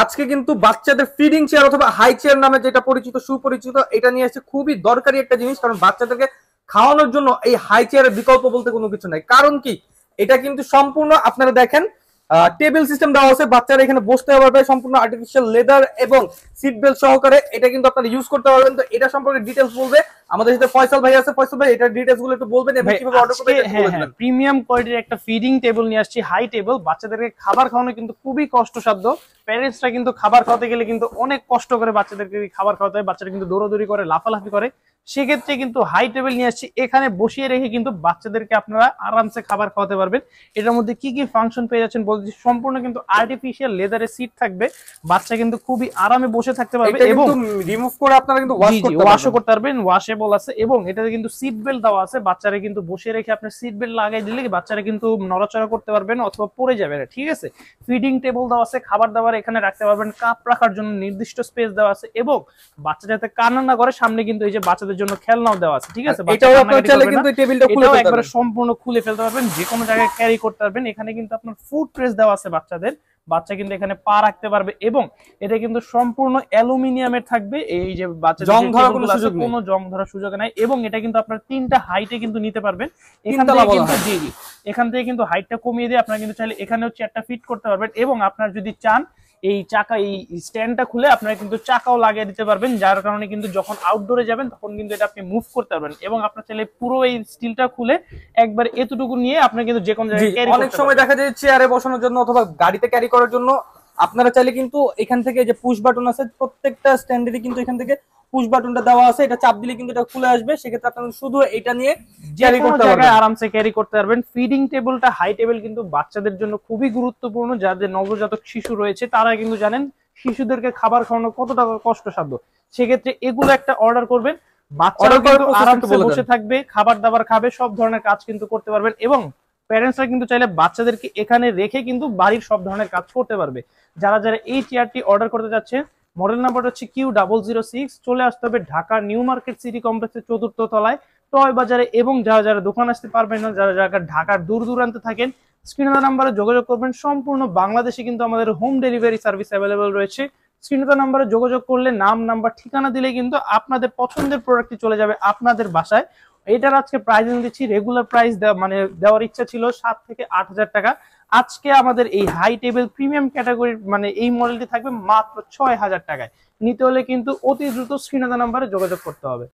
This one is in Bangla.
আজকে কিন্তু বাচ্চাদের ফিডিং চেয়ার অথবা হাই চেয়ার নামে যেটা পরিচিত সুপরিচিত, এটা নিয়ে আসছে খুবই দরকারি একটা জিনিস। কারণ বাচ্চাদেরকে খাওয়ানোর জন্য এই হাই চেয়ারের বিকল্প বলতে কোনো কিছু নাই। কারণ কি, এটা কিন্তু সম্পূর্ণ আপনারা দেখেন টেবিল সিস্টেম দেওয়া আছে, বাচ্চারা এখানে বসতে পারবে সম্পূর্ণ আর্টিফিশিয়াল লেদার এবং সিট বেল্ট সহকারে। এটা কিন্তু আপনারা ইউজ করতে পারবেন। তো এটা সম্পর্কে ডিটেলস বলবে আমাদের সাথে ফয়সাল ভাই আছে। ফয়সাল ভাই, এটার ডিটেলস গুলো একটু বলবেন এবং কিভাবে অর্ডার করবেন এটা বলে দিবেন। প্রিমিয়াম কোয়ালিটির একটা ফিডিং টেবিল নিয়ে আসছি, হাই টেবিল। বাচ্চাদেরকে খাবার খাওয়ানো কিন্তু খুবই কষ্টসাধ্য। প্যারেন্টসরা কিন্তু খাবার খাওয়াতে গেলে কিন্তু অনেক কষ্ট করে বাচ্চাদেরকে খাবার খাওয়াতে হয়। বাচ্চারা কিন্তু দৌড়াদৌড়ি করে, লাফালাফি করে। সেক্ষেত্রে কিন্তু হাই টেবিল নিয়ে আসছি, এখানে বসিয়ে রেখে কিন্তু বাচ্চাদেরকে আপনারা আরামসে খাবার খাওয়াতে পারবেন। এটার মধ্যে কি কি ফাংশন পেয়ে যাচ্ছেন বলছি, সম্পূর্ণ কিন্তু আর্টিফিশিয়াল লেদারের সিট থাকবে, বাচ্চা কিন্তু খুবই আরামে বসে থাকতে পারবে এবং রিমুভ করে আপনারা কিন্তু ওয়াশও করতে পারবেন, ওয়াশেবল আছে। এবং এটাতে কিন্তু সিট বেল্ট দেওয়া আছে, বাচ্চারা কিন্তু বসে রেখে আপনার সিট বেল্ট লাগাই দিলে বাচ্চারা কিন্তু নড়াচড়া করতে পারবেন অথবা পড়ে যাবে না, ঠিক আছে। ফিডিং টেবিল দেওয়া আছে, খাবার দাবার এখানে রাখতে পারবেন, কাপ রাখার জন্য নির্দিষ্ট স্পেস দেওয়া আছে এবং বাচ্চা যাতে কান্না না করে সামনে কিন্তু এই যে বাচ্চাদের জন্য খেলনাও দেওয়া আছে, ঠিক আছে। এটাও আপনারা চাইলে কিন্তু এই টেবিলটা খুলে ফেলতে একবারে সম্পূর্ণ খুলে ফেলতে পারবেন, যে কোনো জায়গায় ক্যারি করতে পারবেন। এখানে কিন্তু আপনার ফুড প্রেস দেওয়া আছে বাচ্চাদের, বাচ্চা কিন্তু এখানে পা রাখতে পারবে এবং এটা কিন্তু সম্পূর্ণ অ্যালুমিনিয়ামের থাকবে। এই যে বাচ্চা জং ধরার কোনো জং ধরার সুযোগ নাই এবং এটা কিন্তু আপনার তিনটা হাইটে কিন্তু নিতে পারবেন। এখান থেকে কিন্তু এখান থেকে কিন্তু হাইটটা কমিয়ে দিয়ে আপনারা কিন্তু চাইলে এখানেও চেয়ারটা ফিট করতে পারবেন এবং আপনার যদি চান এই চাকা, এই স্ট্যান্ডটা খুলে আপনারা কিন্তু চাকাও লাগিয়ে দিতে পারবেন, যার কারণে কিন্তু যখন আউটডোরে যাবেন তখন কিন্তু এটা আপনি মুভ করতে পারবেন। এবং আপনার চাইলে পুরো এই স্টিলটা খুলে একবার এতটুকু নিয়ে আপনি কিন্তু যে কোনো জায়গায় ক্যারি করতে পারবেন। অনেক সময় দেখা যায় চেয়ারে বসানোর জন্য অথবা গাড়িতে ক্যারি করার জন্য আপনারা চাইলে কিন্তু এখান থেকে যে পুশ বাটন আছে, প্রত্যেকটা স্ট্যান্ডেরই কিন্তু এখান থেকে পুশ বাটনটা দেওয়া আছে, এটা চাপ দিলে কিন্তু এটা খুলে আসবে। সেক্ষেত্রে আপনারা শুধু এটা নিয়ে ক্যারি করতে পারবেন, আরামসে ক্যারি করতে পারবেন। ফিডিং টেবিলটা হাই টেবিল কিন্তু বাচ্চাদের জন্য খুবই গুরুত্বপূর্ণ। যাদের নবজাতক শিশু রয়েছে তারা কিন্তু জানেন শিশুদেরকে খাবার খাওয়ানো কতটা কষ্টসাধ্য। সেক্ষেত্রে এগুলো একটা অর্ডার করবেন, বাচ্চারা কিন্তু আরামসে বসে থাকবে, খাবার দাবার খাবে, সব ধরনের কাজ কিন্তু করতে পারবেন এবং প্যারেন্টসরা কিন্তু চাইলে বাচ্চাদেরকে এখানে রেখে কিন্তু বাড়ির সব ধরনের কাজ করতে পারবে। যারা যারা এই চেয়ারটি অর্ডার করতে যাচ্ছে, মডেল নাম্বার হচ্ছে Q006, চলে আসতে হবে ঢাকা নিউ মার্কেট সিটি কমপ্লেক্সের 4র্থ তলায় টয় বাজারে। এবং যারা যারা দোকান আসতে পারবেন না, যারা যারা ঢাকার দূর দূরান্তে থাকেন, স্ক্রিনে নাম্বারে যোগাযোগ করবেন। সম্পূর্ণ বাংলাদেশে কিন্তু আমাদের হোম ডেলিভারি সার্ভিস অ্যাভেলেবল রয়েছে। স্ক্রিনে নাম্বারে যোগাযোগ করলে নাম, নাম্বার, ঠিকানা দিলে কিন্তু আপনাদের পছন্দের প্রোডাক্টটি চলে যাবে আপনাদের বাসায়। এটার আজকে প্রাইস দিচ্ছি, রেগুলার প্রাইস দেওয়ার ইচ্ছা ছিল 7 থেকে 8,000 টাকা। আজকে আমাদের এই হাই টেবিল প্রিমিয়াম ক্যাটাগরির এই মডেলটি থাকবে মাত্র 6,000 টাকায়। নিতে হলে কিন্তু অতি দ্রুত স্ক্রিনে নাম্বারে যোগাযোগ করতে হবে।